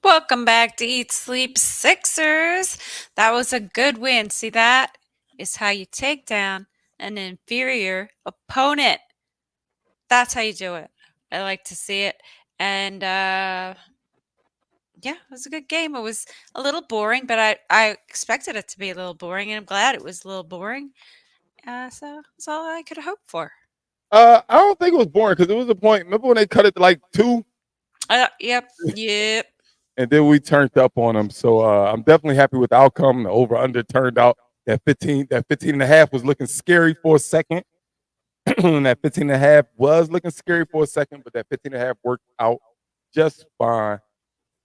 Welcome back to Eat Sleep Sixers. That was a good win. See, that is how you take down an inferior opponent. That's how you do it. I like to see it. And yeah, it was a good game. It was a little boring, but I expected it to be a little boring, and I'm glad it was a little boring. So that's all I could hope for. I don't think it was boring because there was a point. Remember when they cut it to like 2? Yep. And then we turned up on them. So I'm definitely happy with the outcome. The over-under turned out that 15 and a half was looking scary for a second. That 15 and a half was looking scary for a second, but that 15 and a half worked out just fine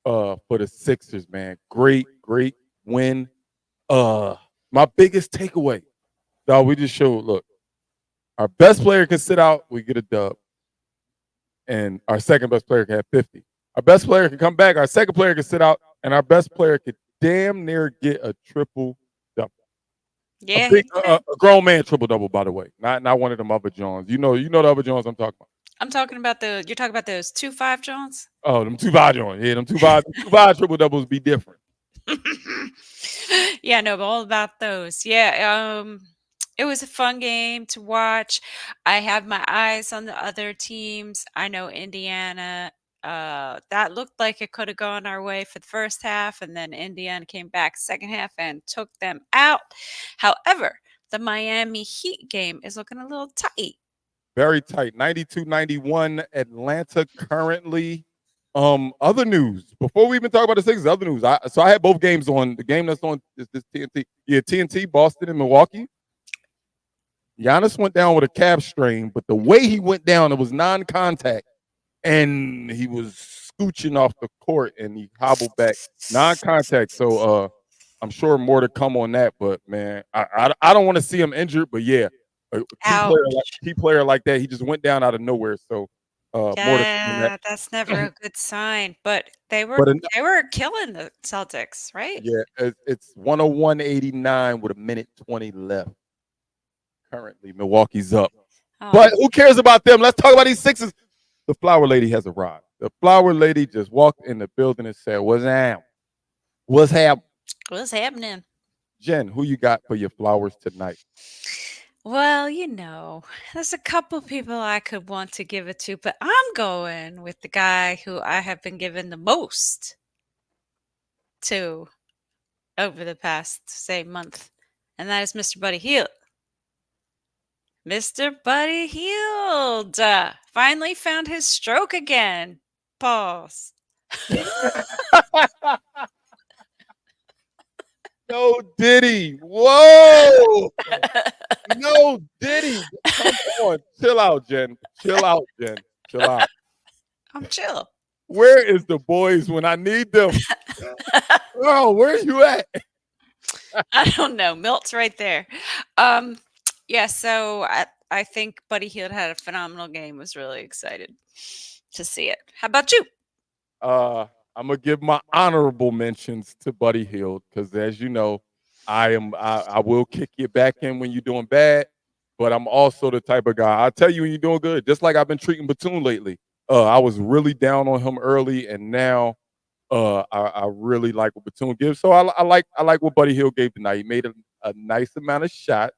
for the Sixers, man. Great win. My biggest takeaway, dog, we just showed, look, our best player can sit out, we get a dub. And our second best player can have 50. Our best player can come back, our second player can sit out, and our best player could damn near get a triple double. Yeah, a grown man triple double, by the way. Not one of them other Johns. You know the other Johns I'm talking about. I'm talking about you're talking about those 2-5 Johns? Oh, them 2-5 Johns. Yeah, them 2-5 triple doubles be different. Yeah, no, but all about those. Yeah, it was a fun game to watch. I have my eyes on the other teams. I know Indiana, that looked like it could have gone our way for the first half, and then Indiana came back second half and took them out. However, the Miami Heat game is looking a little tight. Very tight. 92-91 Atlanta currently. Other news. Before we even talk about the Sixers, other news. I had both games on. The game that's on is this TNT. Yeah, TNT, Boston and Milwaukee. Giannis went down with a calf strain, but the way he went down, it was non-contact, and he was scooching off the court, and he hobbled back. Non-contact, so I'm sure more to come on that, but, man, I don't want to see him injured, but, yeah, a key player like that, he just went down out of nowhere, so more to come on that. That's never a good sign, but they were killing the Celtics, right? Yeah, it's 101-89 with a minute 20 left. Currently, Milwaukee's up. Oh. But who cares about them? Let's talk about these Sixers. The flower lady has arrived. The flower lady just walked in the building and said, "What's happening? What's happening?" What's happening? Jen, who you got for your flowers tonight? Well, there's a couple people I could want to give it to, but I'm going with the guy who I have been given the most to over the past, say, month, and that is Mr. Buddy Hield. Mr. Buddy Hield finally found his stroke again. Pause. No Diddy. Whoa. No Diddy. Come on. Chill out, Jen. Chill out, Jen. Chill out. I'm chill. Where is the boys when I need them? Oh, where you at? I don't know. Milt's right there. Um, yeah, so I think Buddy Hield had a phenomenal game. Was really excited to see it. How about you? Uh, I'm gonna give my honorable mentions to Buddy Hield because, as you know, I will kick you back in when you're doing bad, but I'm also the type of guy I tell you when you're doing good. Just like I've been treating Batum lately. I was really down on him early, and now I really like what Batum gives. So I like what Buddy Hield gave tonight. He made a nice amount of shots.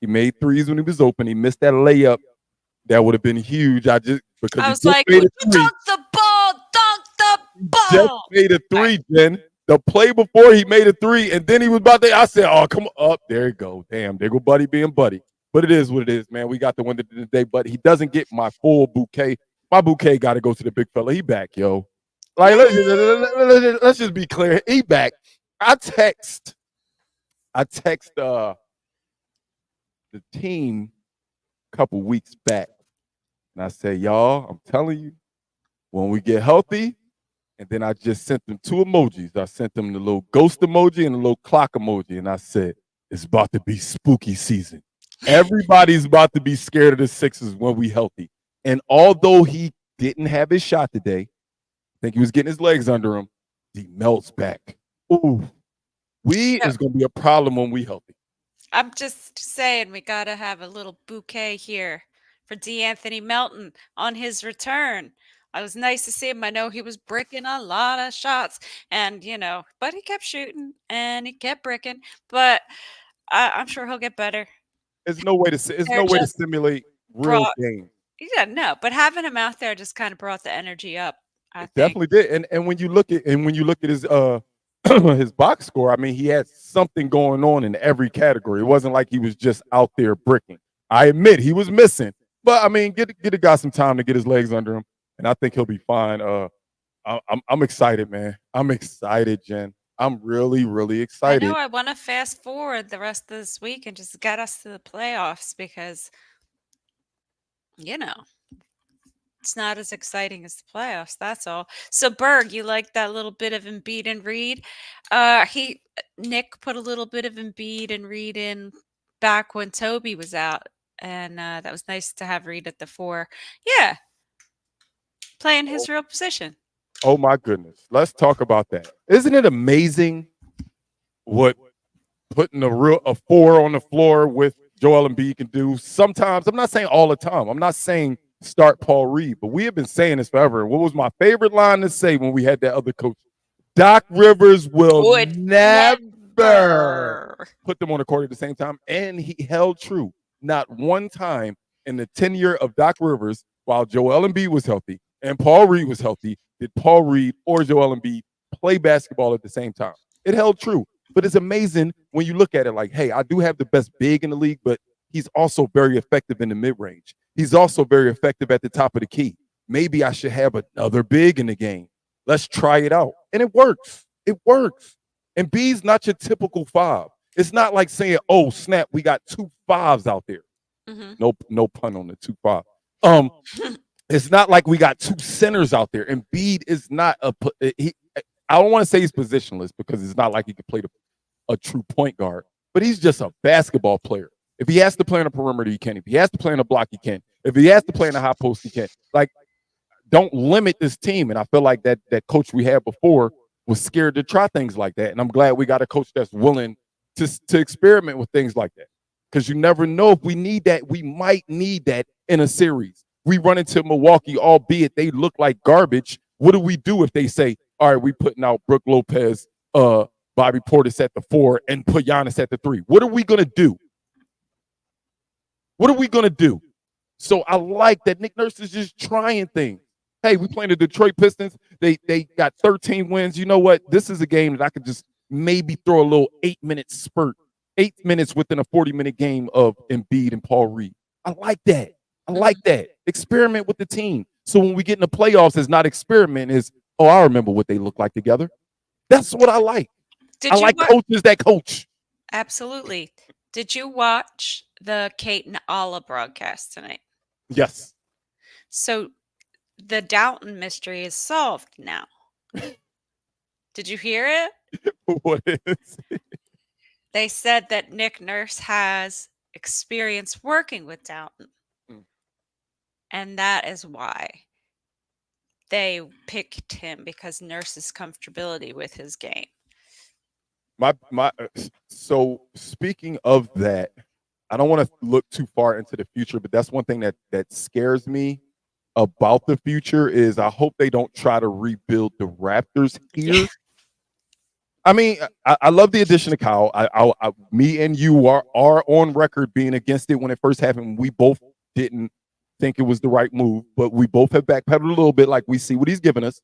He made threes when he was open. He missed that layup that would have been huge. I just because I he was just like, made "Would a you three. dunk the ball? Dunk the Just ball!" made a All right. three, Jen. The play before he made a three, and then he was about to. I said, "Oh, come on up there you go. Damn, there go Buddy being Buddy." But it is what it is, man. We got the win today, but he doesn't get my full bouquet. My bouquet got to go to the big fella. He back, yo. Like let's just be clear. He back. I text. I text the team a couple weeks back, and I said, "Y'all, I'm telling you, when we get healthy." And then I just sent them two emojis. I sent them the little ghost emoji and the little clock emoji. And I said, it's about to be spooky season. Everybody's about to be scared of the Sixers when we healthy. And although he didn't have his shot today, I think he was getting his legs under him, he melts back. Ooh, we No, is going to be a problem when we healthy. I'm just saying we gotta have a little bouquet here for D'Anthony Melton on his return. It was nice to see him. I know he was bricking a lot of shots, and but he kept shooting and he kept bricking. But I'm sure he'll get better. There's There no way to just simulate real brought, game. yeah, no, but having him out there just kind of brought the energy up. I It think. definitely did. And when you look at his his box score, I mean, he had something going on in every category. It wasn't like he was just out there bricking. I admit he was missing, but I mean, get a guy some time to get his legs under him, and I think he'll be fine. I'm excited, man. I'm excited, Jen. I'm really I know excited. I want to fast forward the rest of this week and just get us to the playoffs because you know it's not as exciting as the playoffs, that's all. So Berg, you like that little bit of Embiid and Reed? He Nick put a little bit of Embiid and Reed in back when Toby was out, and that was nice to have Reed at the four. Yeah, playing Oh, his real position. oh my goodness. Let's talk about that. Isn't it amazing what putting a four on the floor with Joel Embiid can do? Sometimes, I'm not saying all the time. I'm not saying start Paul Reed, but we have been saying this forever. And what was my favorite line to say when we had that other coach? Doc Rivers will Would never never. put them on the court at the same time. And he held true. Not one time in the tenure of Doc Rivers, while Joel Embiid was healthy and Paul Reed was healthy, did Paul Reed or Joel Embiid play basketball at the same time. It held true. But it's amazing when you look at it like, hey, I do have the best big in the league, but he's also very effective in the mid range. He's also very effective at the top of the key. Maybe I should have another big in the game. Let's try it out. And it works. It works. And B's not your typical five. It's not like saying, oh, snap, we got two fives out there. Hmm. No pun on the 2-5. It's not like we got two centers out there. And Embiid is not I don't want to say he's positionless because it's not like he could play a true point guard, but he's just a basketball player. If he has to play on the perimeter, he can. If he has to play on the block, he can. If he has to play in the high post, he can. Like, don't limit this team. And I feel like that coach we had before was scared to try things like that. And I'm glad we got a coach that's willing to experiment with things like that. Because you never know if we need that. We might need that in a series. We run into Milwaukee, albeit they look like garbage. What do we do if they say, all right, we putting out Brooke Lopez, Bobby Portis at the 4, and put Giannis at the 3. What are we going to do? What are we going to do? So I like that Nick Nurse is just trying things. Hey, we playing the Detroit Pistons. They got 13 wins. You know what? This is a game that I could just maybe throw a little 8-minute spurt, 8 minutes within a 40-minute game of Embiid and Paul Reed. I like that. I like that. Experiment with the team. So when we get in the playoffs, it's not experiment. It's, oh, I remember what they look like together. That's what I like. Did I you like wa- coaches that coach. Absolutely. Did you watch the Kate and Alla broadcast tonight? Yes. So the Downton mystery is solved now. Did you hear it? What is? They said that Nick Nurse has experience working with Downton, Mm. and that is why they picked him because Nurse's comfortability with his game. My so speaking of that, I don't want to look too far into the future, but that's one thing that scares me about the future is I hope they don't try to rebuild the Raptors Yeah. here. I mean, I love the addition of Kyle. Me and you are on record being against it when it first happened. We both didn't think it was the right move, but we both have backpedaled a little bit. Like we see what he's given us,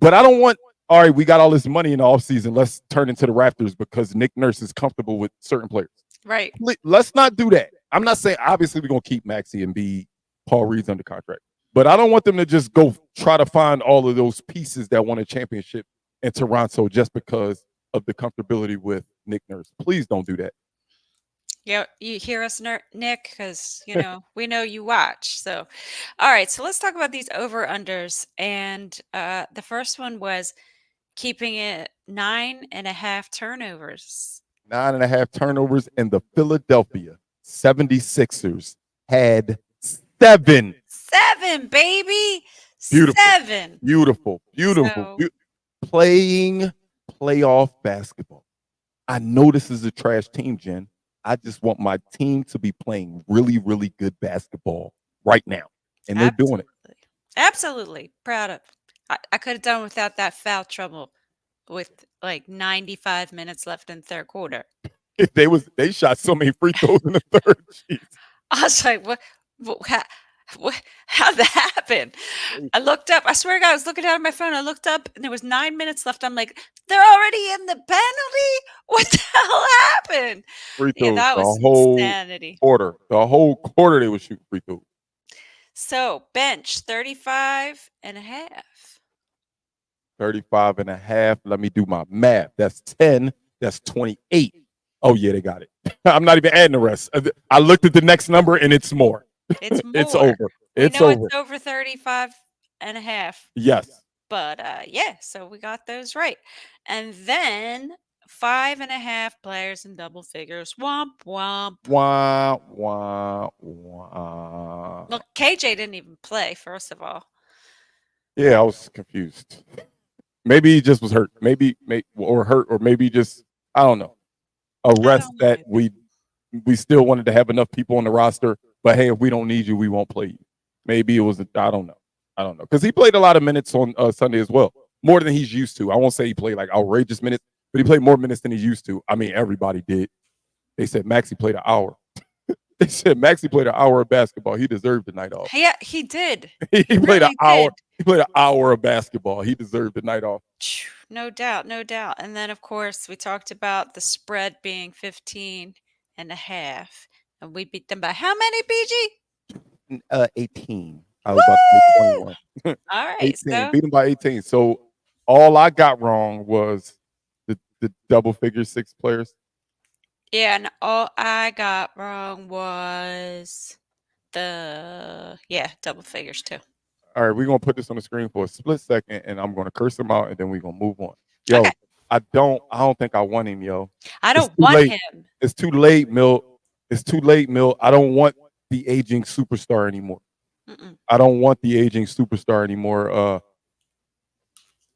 but I don't want. All right, we got all this money in the offseason. Let's turn into the Raptors because Nick Nurse is comfortable with certain players. Right. Let's not do that. I'm not saying obviously we're gonna keep Maxey and be Paul Reed's under contract, but I don't want them to just go try to find all of those pieces that won a championship in Toronto just because of the comfortability with Nick Nurse. Please don't do that. Yeah, you hear us, Nick, because we know you watch. So, all right. So let's talk about these over unders. And the first one was keeping it 9.5 turnovers. 9.5 turnovers, and the Philadelphia 76ers had 7. 7, baby. Beautiful. 7. Beautiful. So, Playing playoff basketball. I know this is a trash team, Jen. I just want my team to be playing really, really good basketball right now. And they're doing it. absolutely proud of. I could have done without that foul trouble with like 95 minutes left in third quarter. They shot so many free throws in the third. Jeez. I was like, how'd that happen? I looked up. I swear to God, I was looking down at my phone. I looked up and there was 9 minutes left. I'm like, they're already in the penalty? What the hell happened? Free Yeah, throws that the was whole insanity. quarter. The whole quarter they were shooting free throws. So bench 35 and a half. 35 and a half. Let me do my math. That's 10. That's 28. Oh, yeah, they got it. I'm not even adding the rest. I looked at the next number and it's more. It's more. It's over. It's know over. it's over 35 and a half. Yes. But yeah, so we got those right. And then 5.5 players in double figures. Womp womp. Wah, wah, wah. Look, KJ didn't even play, first of all. Yeah, I was confused. Maybe he just was hurt. Maybe or hurt, or maybe just I don't know. A rest that we still wanted to have enough people on the roster, but hey, if we don't need you, we won't play you. Maybe it was I don't know because he played a lot of minutes on Sunday as well, more than he's used to. I won't say he played like outrageous minutes, but he played more minutes than he's used to. I mean, everybody did. They said Maxey played an hour. They said Maxey played an hour of basketball. He deserved the night off. Yeah, he did. He played an really hour. did. He played an hour of basketball. He deserved the night off. No doubt, no doubt. And then, of course, we talked about the spread being 15.5. And we beat them by how many, PG? 18. I was about to say 21. All right. 18. So, Beat him by 18. So all I got wrong was the double figure 6 players. yeah, and all I got wrong was double figures too. All right, we're gonna put this on the screen for a split second, and I'm gonna curse him out, and then we're gonna move on. Yo, Okay. I don't think I want him, yo. I It's don't too want late. him. It's too late, Mill. It's too late, Mill. I don't want the aging superstar anymore. Mm-mm. I don't want the aging superstar anymore.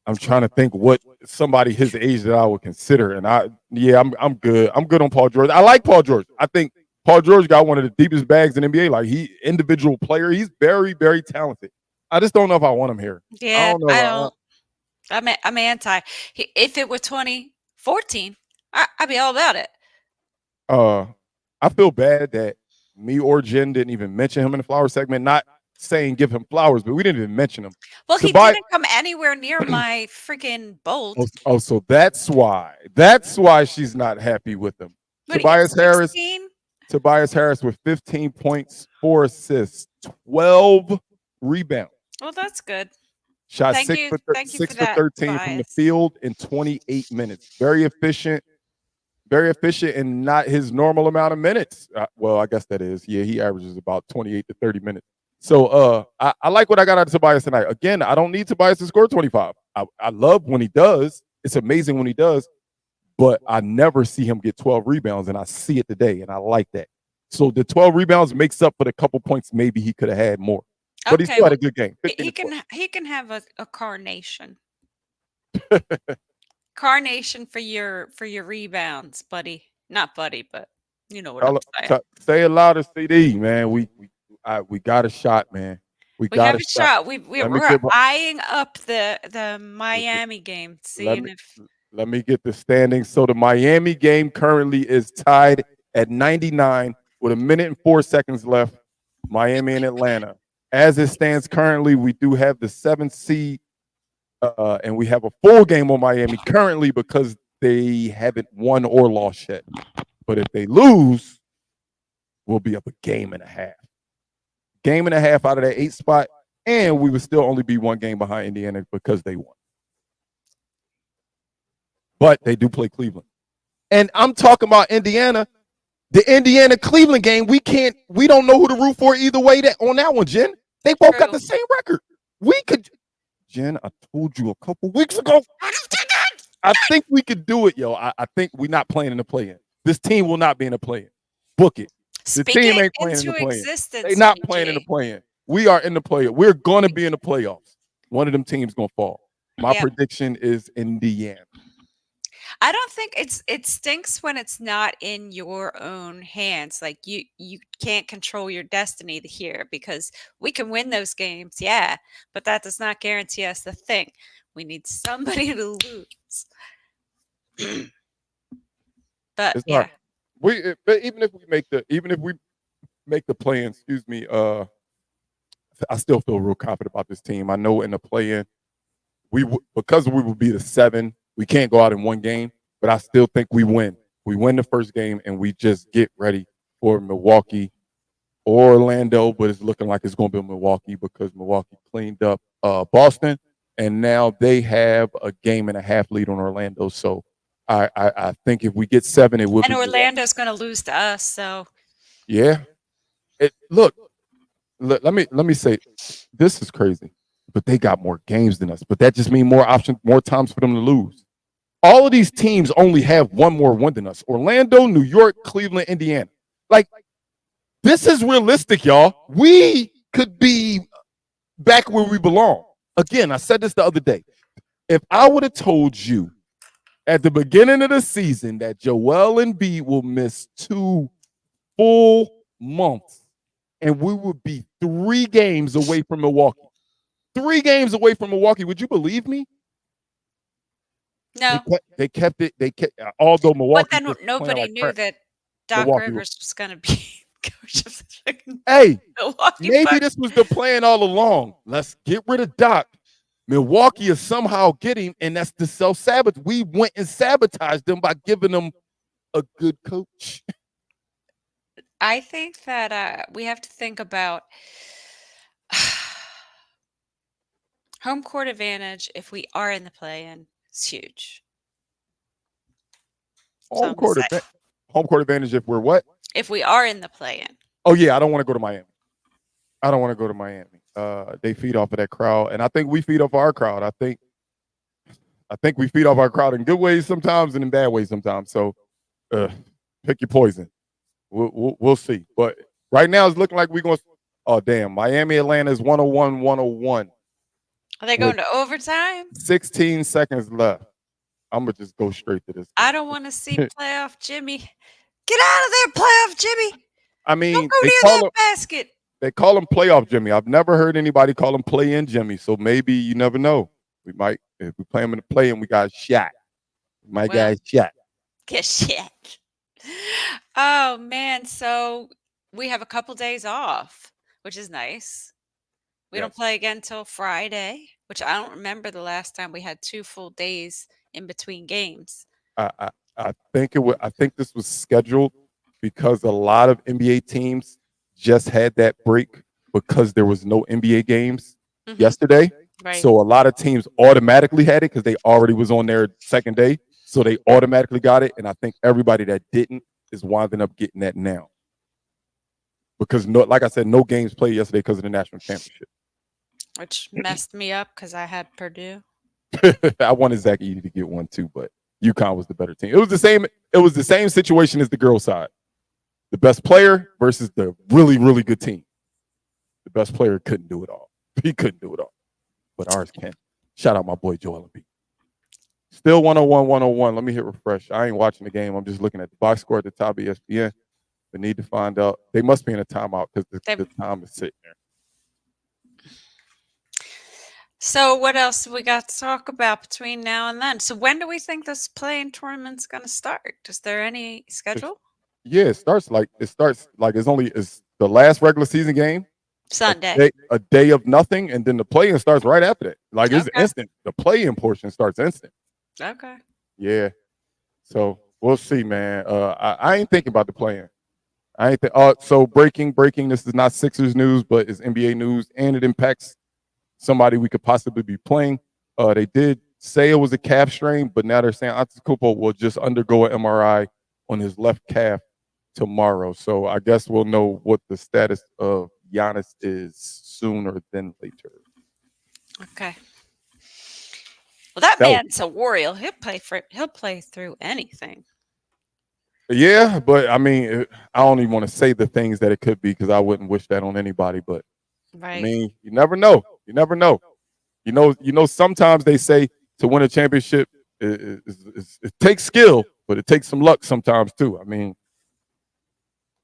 I'm trying to think what somebody his age that I would consider, and I'm good. I'm good on Paul George. I like Paul George. I think Paul George got one of the deepest bags in NBA. Like he individual player, he's very very talented. I just don't know if I want him here. Yeah, I don't know. I'm anti. If it were 20, 14. I'd be all about it. Uh, I feel bad that me or Jen didn't even mention him in the flower segment. Not saying give him flowers, but we didn't even mention him. Well, he Tobias. didn't come anywhere near my freaking Oh, Bolt. so that's why. That's why she's not happy with him. What do you get? Tobias Harris. 16? Tobias Harris with 15 points, 4 assists, 12 rebounds. Well, that's good. Shot Thank you. Thank you for six for that, 13 from the Tobias. field in 28 minutes. Very efficient and not his normal amount of minutes. Well, I guess that is. Yeah, he averages about 28 to 30 minutes. So I like what I got out of Tobias tonight. Again, I don't need Tobias to score 25. I love when he does. It's amazing when he does, but I never see him get 12 rebounds, and I see it today, and I like that. So the 12 rebounds makes up for the couple points maybe he could have had more. But he Okay, still had well, a good game. he can have a carnation. Carnation for your rebounds, buddy. Not buddy, but you know what I'm saying. Say it louder, CD, man. We got a shot, man. We We got have a a shot. shot. Let me We're get eyeing up the Miami game, let seeing me if let me get the standings. So the Miami game currently is tied at 99 with 1 minute and 4 seconds left. Miami and Atlanta. As it stands currently, we do have the 7th seed, and we have a full game on Miami currently because they haven't won or lost yet. But if they lose, we'll be up a game and a half. Game and a half out of that 8th spot, and we would still only be 1 game behind Indiana because they won. But they do play Cleveland. And I'm talking about Indiana. The Indiana-Cleveland game, we don't know who to root for either way on that one, Jen. They both got the same record. Jen, I told you a couple weeks ago. I think we could do it, yo. I think we're not playing in the play-in. This team will not be in the play-in. Book it. The team ain't playing in the play-in. They're not playing in the play-in. We are in the play-in. We're going to be in the playoffs. One of them teams going to fall. My prediction is Indiana. I don't think it stinks when it's not in your own hands. Like you can't control your destiny here because we can win those games, yeah, but that does not guarantee us the thing. We need somebody to lose. But It's yeah, hard. But even if we make the play-in, excuse me, I still feel real confident about this team. I know in the play-in, because we will be the 7, we can't go out in 1 game, but I still think we win. We win the first game, and we just get ready for Milwaukee or Orlando, but it's looking like it's going to be Milwaukee because Milwaukee cleaned up Boston, and now they have a game and a half lead on Orlando. So I think if we get 7, it will be. And Orlando's going to lose to us, so. Yeah. Look, let me say, this is crazy, but they got more games than us. But that just means more options, more times for them to lose. All of these teams only have 1 more win than us. Orlando, New York, Cleveland, Indiana. Like, this is realistic, y'all. We could be back where we belong. Again, I said this the other day. If I would have told you at the beginning of the season that Joel Embiid will miss 2 full months and we would be 3 games away from Milwaukee. 3 games away from Milwaukee. Would you believe me? No. They kept it. Although Milwaukee. But then nobody knew that Doc Rivers was going to be coach of the Milwaukee. Maybe this was the plan all along. Let's get rid of Doc. Milwaukee is somehow getting, and that's the self-sabotage. We went and sabotaged them by giving them a good coach. I think that we have to think about home court advantage if we are in the play-in. It's huge. Home court advantage if we're what? If we are in the play-in. Oh, yeah, I don't want to go to Miami. They feed off of that crowd, and I think we feed off our crowd. I think we feed off our crowd in good ways sometimes and in bad ways sometimes. So pick your poison. We'll see. But right now it's looking like we're going to – oh, damn. Miami, Atlanta is 101-101. Are they going to overtime? 16 seconds left. I'm going to just go straight to this. I don't want to see playoff Jimmy. Get out of there, playoff Jimmy. I mean, don't go near that basket. They call him playoff Jimmy. I've never heard anybody call him play-in Jimmy. So maybe you never know. We might, if we play him in the play-in, we got a shot. My Well, guy Shaq. good shit. Oh man, so we have a couple days off, which is nice. We don't Yes. play again till Friday, which I don't remember the last time we had 2 full days in between games. I think I think this was scheduled because a lot of NBA teams just had that break because there was no NBA games Mhm. yesterday. Right. So a lot of teams automatically had it because they already was on their second day. So they automatically got it. And I think everybody that didn't is winding up getting that now. Because no, like I said, no games played yesterday because of the national championship. Which messed me up because I had Purdue. I wanted Zach Edey to get one too, but UConn was the better team. It was the same. It was the same situation as the girls' side. The best player versus the really, really good team. The best player couldn't do it all. He couldn't do it all, but ours can. Shout out my boy Joel Embiid. Still 101, 101. Let me hit refresh. I ain't watching the game. I'm just looking at the box score at the top of ESPN. They need to find out. They must be in a timeout because They the time is sitting there. So what else we got to talk about between now and then? So when do we think this playing tournament's going to start? Is there any It's, schedule? yeah, it starts like it's the last regular season game, Sunday. a day of nothing, and then the play-in starts right after that. Like it's Okay. instant. The play-in portion starts instant. Okay. Yeah. So we'll see, man. I ain't thinking about the play-in. I ain't think. So breaking. This is not Sixers news, but it's NBA news, and it impacts somebody we could possibly be playing. They did say it was a calf strain, but now they're saying Antetokounmpo will just undergo an MRI on his left calf tomorrow. So I guess we'll know what the status of Giannis is sooner than later. Okay. Well, that That was, man's a warrior. He'll play through anything. yeah, but I mean, I don't even want to say the things that it could be because I wouldn't wish that on anybody. But I Right. mean, you never know. You never know. Sometimes they say to win a championship, it takes skill, but it takes some luck sometimes too. I mean,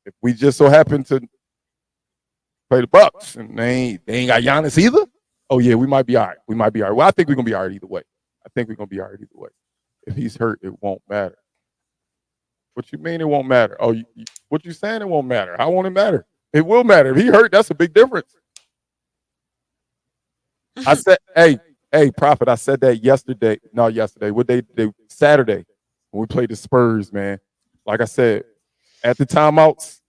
if we just so happen to play the Bucks and they ain't got Giannis either, oh yeah, we might be all right. We might be all right. Well, I think we're gonna be all right either way. I think we're gonna be all right either way. If he's hurt, it won't matter. What you mean it won't matter? Oh, what you saying it won't matter? How won't it matter? It will matter. If he hurt, that's a big difference. I said, hey, Prophet, I said that yesterday. No, yesterday. What they Saturday when we played the Spurs, man. Like I said, at the timeouts,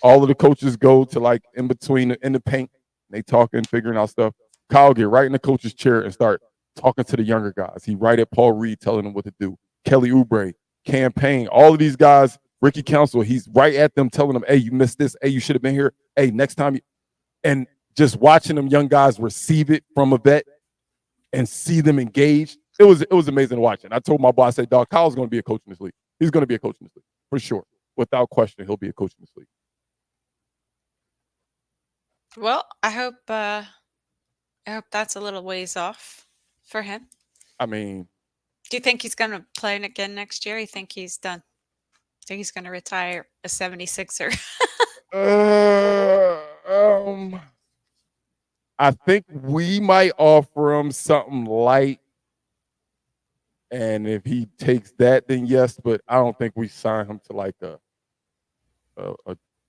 all of the coaches go to like in between in the paint. They talking, figuring out stuff. Kyle get right in the coach's chair and start talking to the younger guys. He right at Paul Reed telling them what to do. Kelly Oubre, campaign, all of these guys, Ricky Council, he's right at them telling them, hey, you missed this. Hey, you should have been here. Hey, next time. And just watching them young guys receive it from a vet and see them engaged, it was amazing to watch. And I told my boss, I said, dog, Kyle's going to be a coach in this league. He's going to be a coach in this league for sure. Without question, he'll be a coach in this league. Well, I hope that's a little ways off for him. I mean, Do you think he's going to play again next year? You think he's done? Think he's going to retire a 76er? uh, um, I think we might offer him something light. And if he takes that, then yes. But I don't think we sign him to like a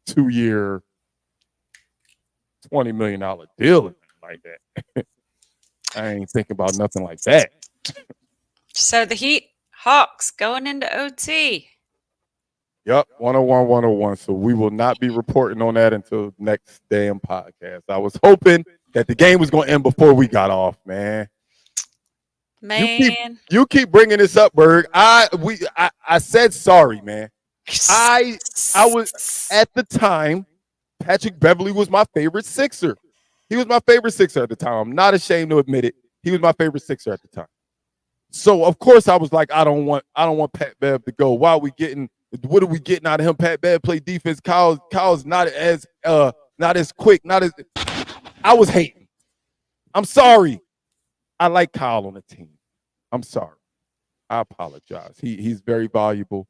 2-year, $20 million deal like that. I ain't thinking about nothing like that. So the Heat Hawks going into OT. Yep, 101, 101. So we will not be reporting on that until next damn podcast. I was hoping that the game was going to end before we got off, man. You keep Man. you keep bringing this up, Berg. I said sorry, man. I was at the time. Patrick Beverly was my favorite Sixer. He was my favorite Sixer at the time. I'm not ashamed to admit it. He was my favorite Sixer at the time. So of course I was like, I don't want Pat Bev to go. Why are we getting? What are we getting out of him? Pat Bev play defense. Kyle's not as quick. Not as. I was hating. I'm sorry. I like Kyle on the team. I'm sorry. I apologize. He's very valuable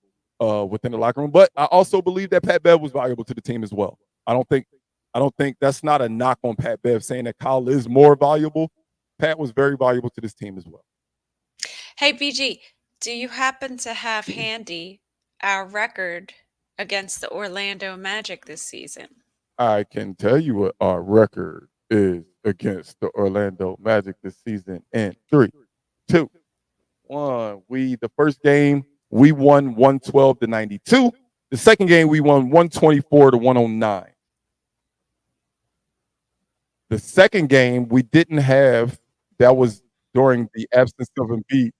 within the locker room, but I also believe that Pat Bev was valuable to the team as well. I don't think that's not a knock on Pat Bev saying that Kyle is more valuable. Pat was very valuable to this team as well. Hey, BG, Do you happen to have handy our record against the Orlando Magic this season? I can tell you what our record is against the Orlando Magic this season in 3, 2, 1. The first game we won 112-92. The second game we won 124-109. The second game we didn't have. That was during the absence of Embiid.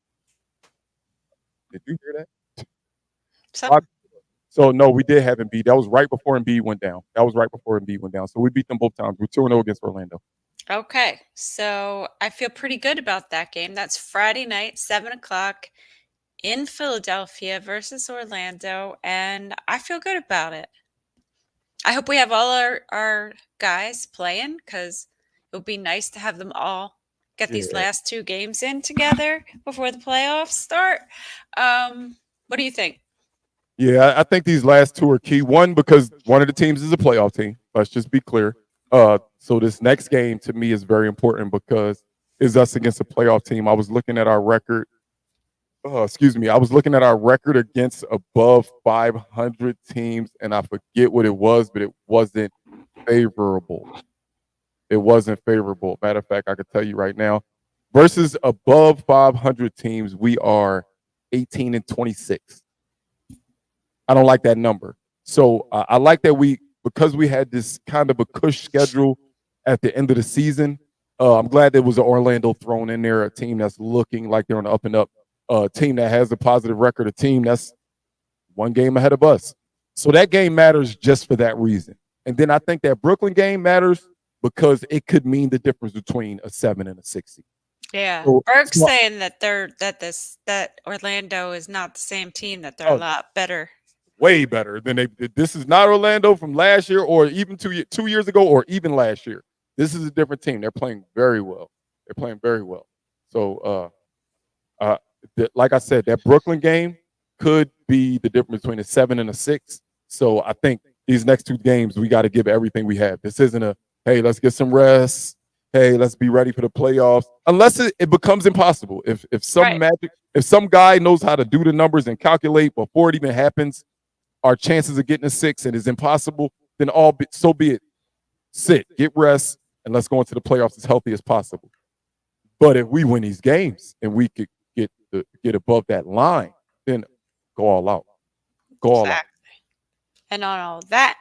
Did you hear that? Some So no, we did have Embiid. That was right before Embiid went down. So we beat them both times. We're 2-0 against Orlando. Okay, so I feel pretty good about that game. That's Friday night, 7 o'clock in Philadelphia versus Orlando, and I feel good about it. I hope we have all our guys playing because it would be nice to have them all get these Yeah. last two games in together before the playoffs start. What do you think? Yeah, I think these last two are key. One, because one of the teams is a playoff team. Let's just be clear. So this next game to me is very important because it's us against a playoff team. I was looking at our record. I was looking at our record against above 500 teams, and I forget what it was, but it wasn't favorable. It wasn't favorable. Matter of fact, I could tell you right now, versus above 500 teams, we are 18-26. I don't like that number. So I like that because we had this kind of a cush schedule at the end of the season. I'm glad there was an Orlando thrown in there, a team that's looking like they're on the up and up, a team that has a positive record, a team that's one game ahead of us. So that game matters just for that reason. And then I think that Brooklyn game matters because it could mean the difference between a 7 and a 6. Yeah, So, Berg's so saying that Orlando is not the same team, that they're a oh, lot better. way better than they did. This is not Orlando from last year or even 2 years ago or even last year. This is a different team. They're playing very well. So, like I said, that Brooklyn game could be the difference between a 7 and a 6. So I think these next two games, we got to give everything we have. This isn't a, hey, let's get some rest. Hey, let's be ready for the playoffs. Unless it becomes impossible. If Right. some guy knows how to do the numbers and calculate before it even happens, our chances of getting a 6 and it's impossible, then so be it. Sit, get rest, and let's go into the playoffs as healthy as possible. But if we win these games and we could get above that line, then go all out. Go all out. Exactly. And on all that,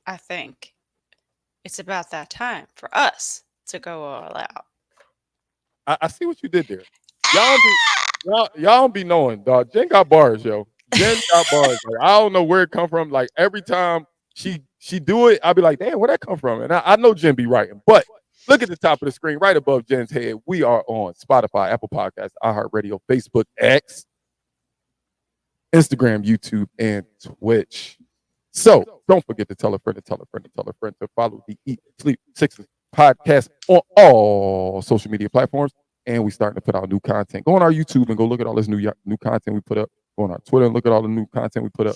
I think it's about that time for us to go all out. I see what you did there. Y'all don't be knowing, dog. Jen got bars, yo. Jen got bars. Like, I don't know where it come from. Like every time she do it, I'll be like, damn, where'd that come from? And I know Jen be writing, but look at the top of the screen, right above Jen's head. We are on Spotify, Apple Podcasts, iHeartRadio, Facebook, X, Instagram, YouTube, and Twitch. So don't forget to tell a friend to follow the Eat Sleep Sixes podcast on all social media platforms. And we starting to put out new content. Go on our YouTube and go look at all this new content we put up. Go on our Twitter and look at all the new content we put up.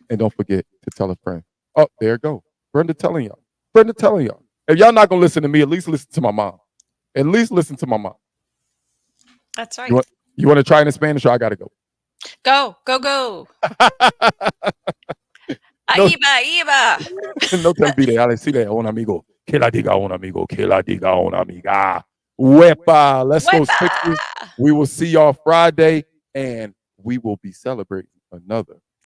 And don't forget to tell a friend. Oh, there it go. Brenda telling y'all. If y'all not gonna listen to me, at least listen to my mom. That's right. You want to try it in Spanish or I gotta go? Go, go, go. No. Iba, iba. No te olvides, decirle a un amigo que la diga a un amigo, que la diga a una amiga. Wepa, let's go Wepa. Sixers. We will see y'all Friday, and we will be celebrating another